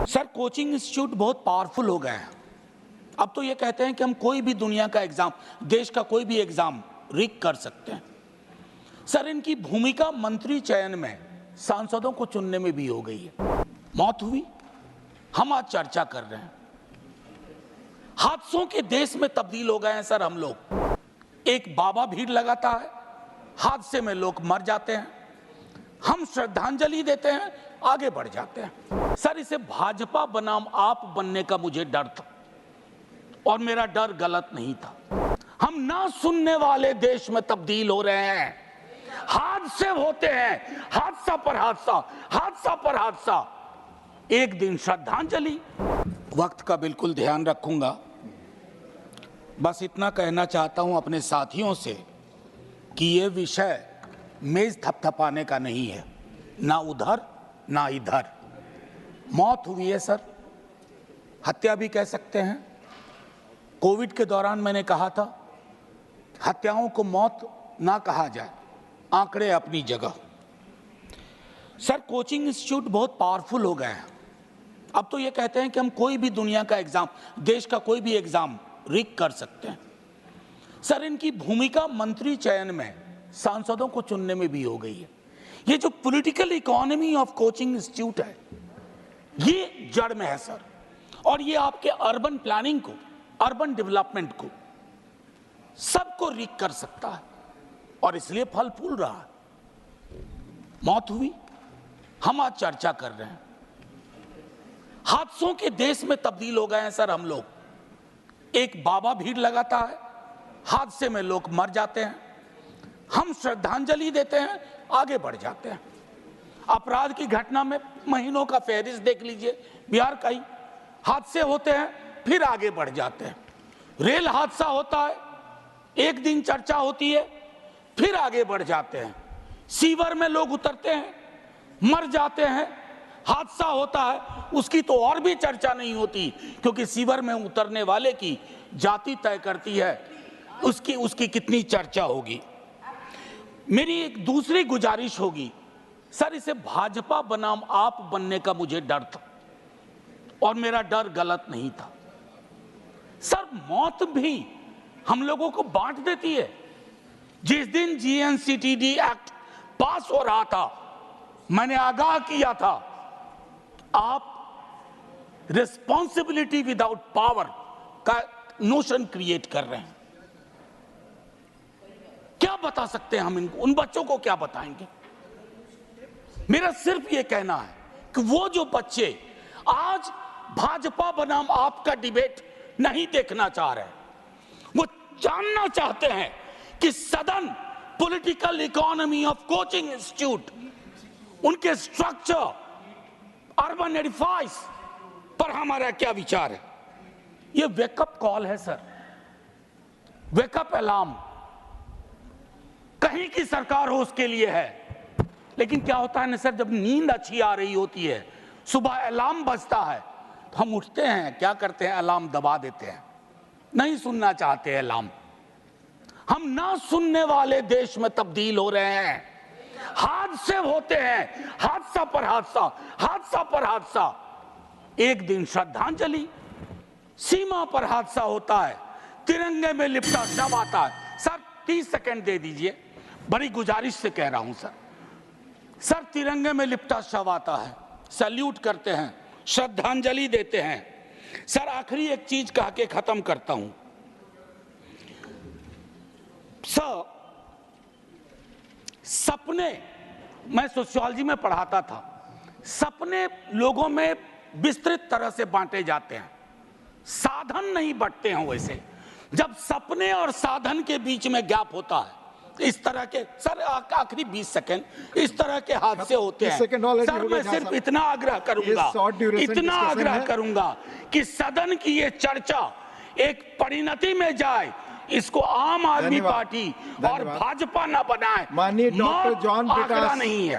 Sir coaching institute बहुत powerful हो गए हैं। अब तो ये कहते हैं कि हम कोई भी दुनिया का एग्जाम, देश का कोई भी एग्जाम रिग कर सकते हैं। सर इनकी भूमिका मंत्री चयन में, सांसदों को चुनने में भी हो गई है। मौत हुई, हम आज चर्चा कर रहे हैं। हादसों के देश में तब्दील हो गए हैं सर हम लोग। एक बाबा भीड़ लगाता है, हादसे में लोग मर जाते हैं, हम श्रद्धांजलि देते हैं, आगे बढ़ जाते हैं। सर इसे भाजपा बनाम आप बनने का मुझे डर था, और मेरा डर गलत नहीं था। हम ना सुनने वाले देश में तब्दील हो रहे हैं। हादसे होते हैं, हादसा पर हादसा, हादसा पर हादसा। एक दिन श्रद्धांजलि। वक्त का बिल्कुल ध्यान रखूंगा। बस इतना कहना चाहता हूं अपने साथियों से कि यह विषय मेज थपथपाने का नहीं है, ना उधर ना इधर। मौत हुई है सर, हत्या भी कह सकते हैं। कोविड के दौरान मैंने कहा था हत्याओं को मौत ना कहा जाए, आंकड़े अपनी जगह। सर कोचिंग इंस्टीट्यूट बहुत पावरफुल हो गए हैं। अब तो ये कहते हैं कि हम कोई भी दुनिया का एग्जाम, देश का कोई भी एग्जाम रिग कर सकते हैं। सर इनकी भूमिका मंत्री चयन में, सांसदों को चुनने में भी हो गई है। ये जो political economy of coaching institute है, ये जड़ में है सर। और ये आपके अर्बन प्लानिंग को, अर्बन डेवलपमेंट को, सबको रिग कर सकता है, और इसलिए फल फूल रहा है। मौत हुई, हम आज चर्चा कर रहे हैं। हादसों के देश में तब्दील हो गए हैं सर हम लोग। एक बाबा भीड़ लगाता है, हादसे में लोग मर जाते हैं, हम श्रद्धांजलि देते हैं, आगे बढ़ जाते हैं। अपराध की घटना में महीनों का फहरिस्त देख लीजिए, बिहार का ही। हादसे होते हैं, फिर आगे बढ़ जाते हैं। रेल हादसा होता है, एक दिन चर्चा होती है, फिर आगे बढ़ जाते हैं। सीवर में लोग उतरते हैं, मर जाते हैं, हादसा होता है, उसकी तो और भी चर्चा नहीं होती, क्योंकि सीवर में उतरने वाले की जाति तय करती है उसकी कितनी चर्चा होगी। मेरी एक दूसरी गुजारिश होगी, सर इसे भाजपा बनाम आप बनने का मुझे डर था, और मेरा डर गलत नहीं था। सर मौत भी हम लोगों को बांट देती है। जिस दिन जीएनसीटीडी एक्ट पास हो रहा था, मैंने आगाह किया था आप रिस्पॉन्सिबिलिटी विदाउट पावर का नोशन क्रिएट कर रहे हैं। क्या बता सकते हैं हम इनको, उन बच्चों को क्या बताएंगे? मेरा सिर्फ ये कहना है कि वो जो बच्चे आज भाजपा बनाम आपका डिबेट नहीं देखना चाह रहे, वो जानना चाहते हैं कि सदन, political economy of coaching institute, उनके स्ट्रक्चर, अर्बन एडिफाइस पर हमारा क्या विचार है। ये वेकअप कॉल है सर, वेकअप अलार्म। कहीं की सरकार हो उसके लिए है, लेकिन क्या होता है ना सर, जब नींद अच्छी आ रही होती है, सुबह अलार्म बजता है, तो हम उठते हैं, क्या करते हैं, अलार्म दबा देते हैं, नहीं सुनना चाहते हैं अलार्म। हम ना सुनने वाले देश में तब्दील हो रहे हैं। हादसे होते हैं, हादसा पर हादसा, हादसा पर हादसा। एक दिन श्रद्धांजलि। सीमा पर हादसा होता है, तिरंगे में लिपटा शव आता है। सर 30 सेकंड दे दीजिए, बड़ी गुजारिश से कह रहा हूं सर। सर तिरंगे में लिपटा शव आता है, सैल्यूट करते हैं, श्रद्धांजलि देते हैं। सर आखिरी एक चीज कह के खत्म करता हूं सर। सपने, मैं सोशियोलॉजी में पढ़ाता था, सपने लोगों में विस्तृत तरह से बांटे जाते हैं, साधन नहीं बंटते हैं वैसे। जब सपने और साधन के बीच में गैप होता है, इस तरह के, सर आखिरी 20 सेकंड, इस तरह के हादसे होते हैं। सर मैं सिर्फ इतना आग्रह करूंगा कि सदन की ये चर्चा एक परिणति में जाए, इसको आम आदमी पार्टी और भाजपा न बनाए। माननीय डॉक्टर जॉन आंकड़ा नहीं है।